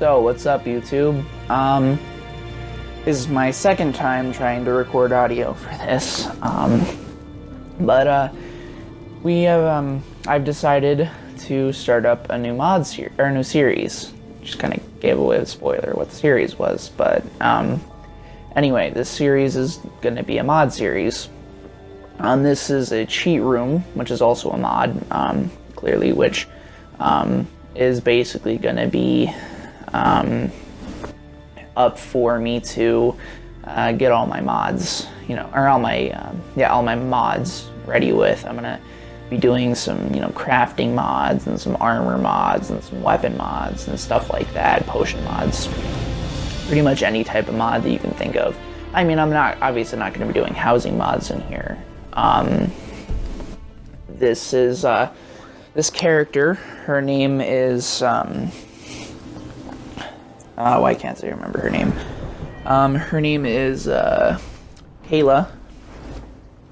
So, what's up, YouTube? This is my second time trying to record audio for this. I've decided to start up a new new series. Just kind of gave away the spoiler what the series was, but anyway, this series is going to be a mod series. This is a cheat room, which is also a mod, clearly, which is basically going to be up for me to get all my mods, or all my mods ready with. I'm gonna be doing some, crafting mods and some armor mods and some weapon mods and stuff like that, potion mods, pretty much any type of mod that you can think of. I mean, I'm obviously not going to be doing housing mods in here. This is this character. Her name is why can't I remember her name? Her name is Kayla,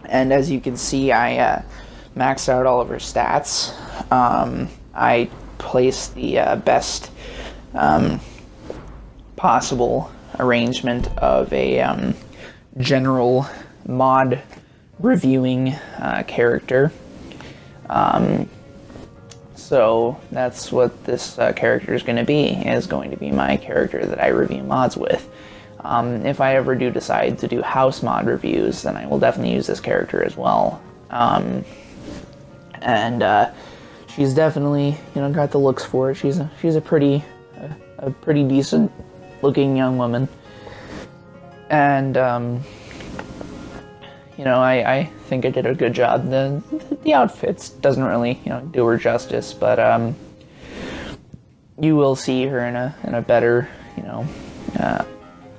and as you can see, I maxed out all of her stats. I placed the best possible arrangement of a general mod reviewing character. So that's what this character is going to be. Is going to be my character that I review mods with. If I ever do decide to do house mod reviews, then I will definitely use this character as well. And she's definitely, got the looks for it. She's a pretty decent looking young woman. And I think I did a good job. The outfits doesn't really, do her justice, but you will see her in a better,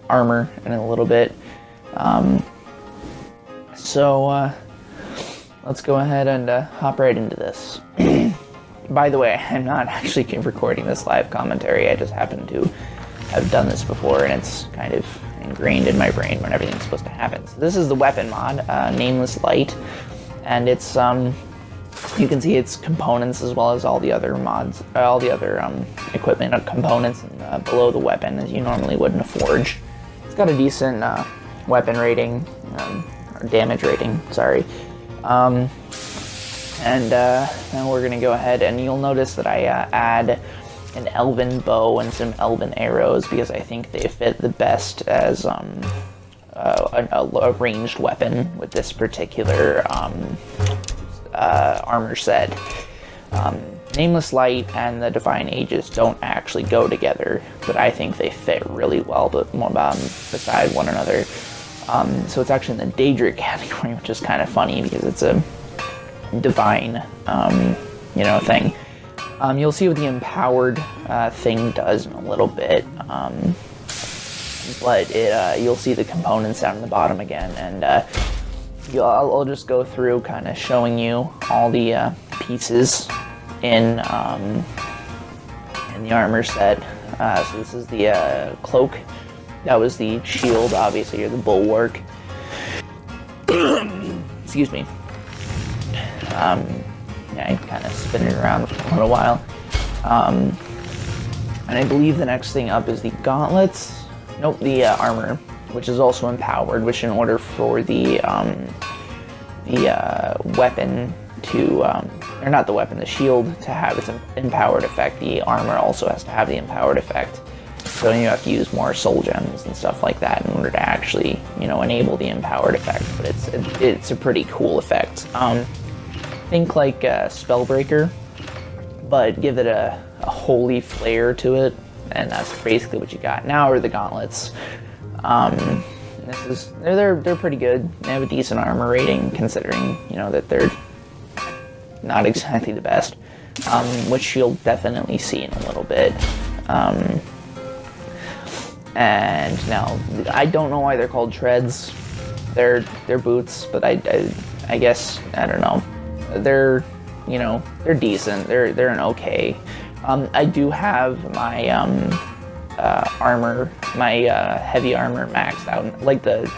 armor in a little bit. So let's go ahead and hop right into this. By the way, I'm not actually recording this live commentary. I just happen to have done this before, and it's kind of ingrained in my brain when everything's supposed to happen. So this is the weapon mod, Nameless Light, and it's you can see its components as well as all the other mods, all the other equipment components below the weapon, as you normally would in a forge. It's got a decent weapon rating, or damage rating, sorry. And now we're gonna go ahead, and you'll notice that I add an elven bow and some elven arrows because I think they fit the best as a ranged weapon with this particular armor set. Nameless Light and the Divine Aegis don't actually go together, but I think they fit really well, but more beside one another. So it's actually in the Daedric category, which is kind of funny because it's a divine, thing. You'll see what the empowered thing does in a little bit, but you'll see the components down in the bottom again, and I'll just go through kind of showing you all the pieces in the armor set. So this is the cloak. That was the shield, obviously, or the bulwark. Excuse me. I kind of spin it around for a little while. And I believe the next thing up is the gauntlets. Nope, the armor, which is also empowered, which in order for the weapon to, or not the weapon, the shield to have its empowered effect, the armor also has to have the empowered effect. So you have to use more soul gems and stuff like that in order to actually, enable the empowered effect. But it's a pretty cool effect. Think like Spellbreaker, but give it a holy flair to it, and that's basically what you got. Now are the gauntlets. They're pretty good. They have a decent armor rating considering that they're not exactly the best, which you'll definitely see in a little bit. And now I don't know why they're called treads. They're boots, but I guess I don't know. They're decent. They're an okay. I do have my armor, my heavy armor maxed out. Like the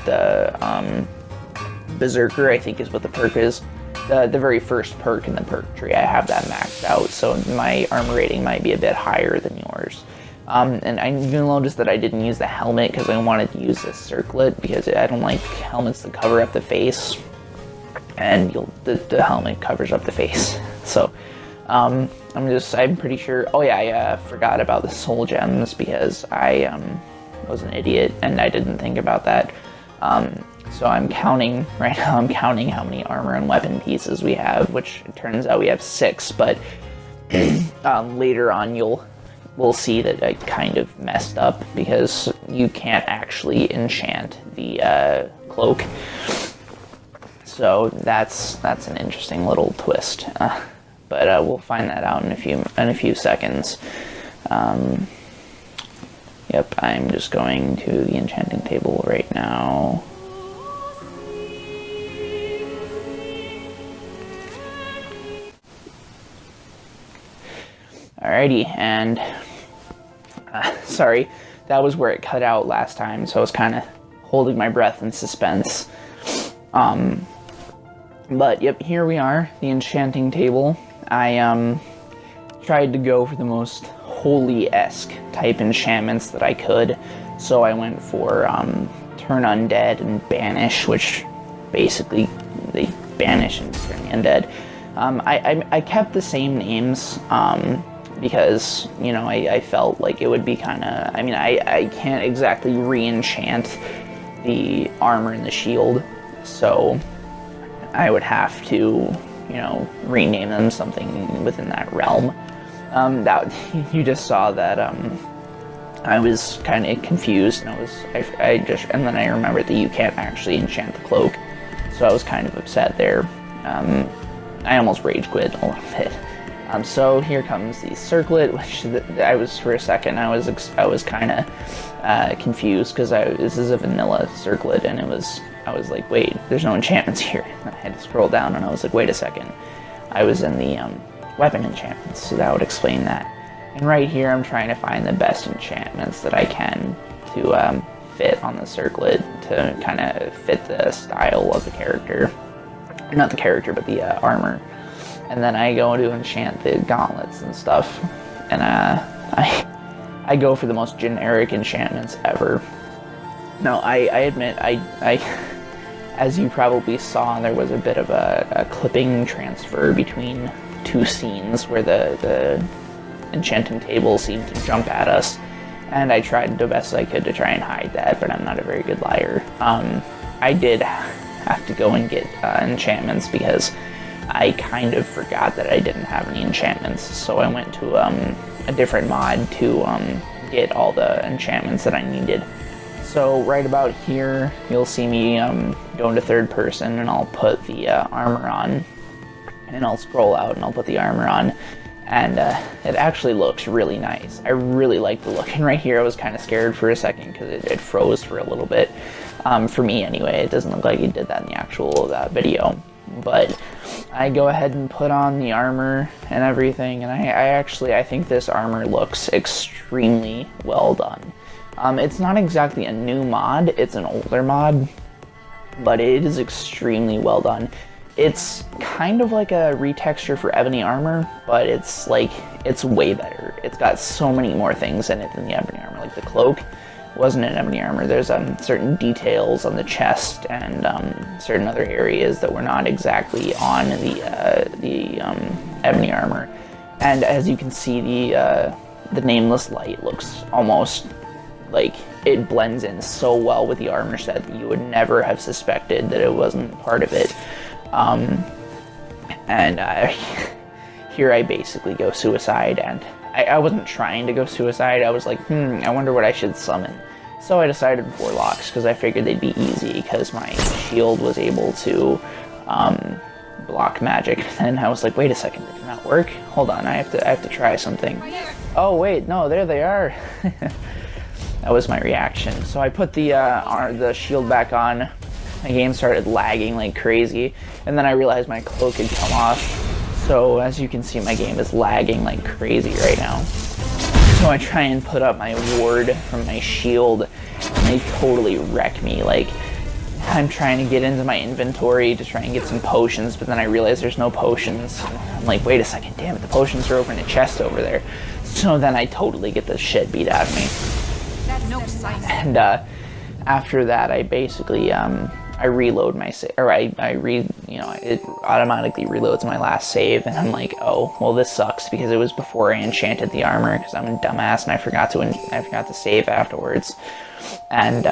Berserker, I think is what the perk is. The very first perk in the perk tree, I have that maxed out. So my armor rating might be a bit higher than yours. And you'll notice that I didn't use the helmet because I wanted to use this circlet because I don't like helmets that cover up the face, and the helmet covers up the face. So I'm pretty sure. Oh yeah, I forgot about the soul gems because I was an idiot and I didn't think about that. So I'm counting right now. I'm counting how many armor and weapon pieces we have, which it turns out we have 6. But later on, we'll see that I kind of messed up because you can't actually enchant the cloak. So that's an interesting little twist. But we'll find that out in a few seconds. Yep, I'm just going to the enchanting table right now. Alrighty, and sorry, that was where it cut out last time, so I was kind of holding my breath in suspense. But yep, here we are, the enchanting table. I tried to go for the most holy-esque type enchantments that I could, so I went for turn undead and banish, which basically they banish and turn undead. I kept the same names because, you know, I felt like it would be kind of, I mean, I can't exactly re-enchant the armor and the shield, so I would have to, you know, rename them something within that realm. That you just saw that I was kind of confused, and and then I remembered that you can't actually enchant the cloak, so I was kind of upset there. I almost rage quit a little bit. So here comes the circlet, which I was, for a second, I was kind of confused because this is a vanilla circlet, and I was like, wait, there's no enchantments here. And I had to scroll down, and I was like, wait a second, I was in the weapon enchantments, so that would explain that. And right here, I'm trying to find the best enchantments that I can to fit on the circlet to kind of fit the style of the character. Not the character, but the armor. And then I go to enchant the gauntlets and stuff, and I go for the most generic enchantments ever. No, I admit, I as you probably saw, there was a bit of a clipping transfer between 2 scenes where the enchanting table seemed to jump at us, and I tried the best I could to try and hide that, but I'm not a very good liar. I did have to go and get enchantments because I kind of forgot that I didn't have any enchantments, so I went to a different mod to get all the enchantments that I needed. So right about here, you'll see me go into third person, and I'll put the armor on, and I'll scroll out and I'll put the armor on, and it actually looks really nice. I really like the look, and right here I was kind of scared for a second because it froze for a little bit. For me anyway, it doesn't look like it did that in the actual video. But I go ahead and put on the armor and everything, and I think this armor looks extremely well done. It's not exactly a new mod, it's an older mod, but it is extremely well done. It's kind of like a retexture for ebony armor, but it's way better. It's got so many more things in it than the ebony armor. Like the cloak wasn't an ebony armor. There's certain details on the chest and certain other areas that were not exactly on the ebony armor. And as you can see, the nameless light looks almost like it blends in so well with the armor set that you would never have suspected that it wasn't part of it. Here I basically go suicide, and I wasn't trying to go suicide. I was like, I wonder what I should summon. So I decided Warlocks because I figured they'd be easy because my shield was able to block magic. And I was like, wait a second, did it not work? Hold on, I have to try something. Oh wait, no, there they are. That was my reaction. So I put the shield back on. My game started lagging like crazy, and then I realized my cloak had come off. So as you can see, my game is lagging like crazy right now. So I try and put up my ward from my shield, and they totally wreck me. Like, I'm trying to get into my inventory to try and get some potions, but then I realize there's no potions. I'm like, wait a second, damn it, the potions are over in a chest over there. So then I totally get the shit beat out of me. And after that, I basically I reload my save, or it automatically reloads my last save, and I'm like, oh, well, this sucks because it was before I enchanted the armor because I'm a dumbass and I forgot to save afterwards, and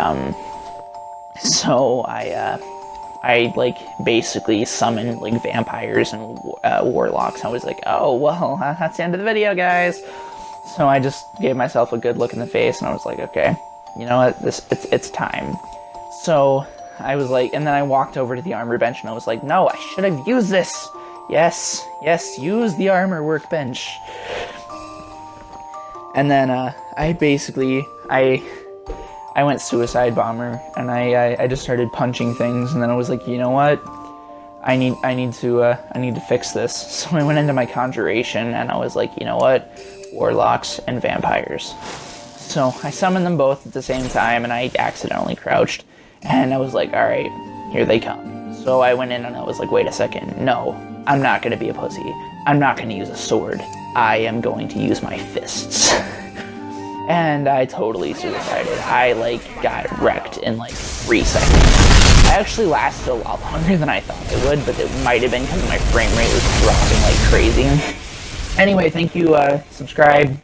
so I like basically summoned like vampires and warlocks. I was like, oh well, that's the end of the video, guys. So I just gave myself a good look in the face, and I was like, okay, you know what, it's time. So I was like, and then I walked over to the armor bench, and I was like, no, I should have used this. Yes, use the armor workbench. And then I went suicide bomber, and I just started punching things, and then I was like, you know what? I need to fix this. So I went into my conjuration, and I was like, you know what? Warlocks and vampires. So I summoned them both at the same time, and I accidentally crouched, and I was like, all right, here they come. So I went in, and I was like, wait a second, no, I'm not gonna be a pussy. I'm not gonna use a sword. I am going to use my fists. And I totally suicided. I got wrecked in 3 seconds. I actually lasted a lot longer than I thought it would, but it might have been because my frame rate was dropping like crazy. Anyway, thank you, subscribe.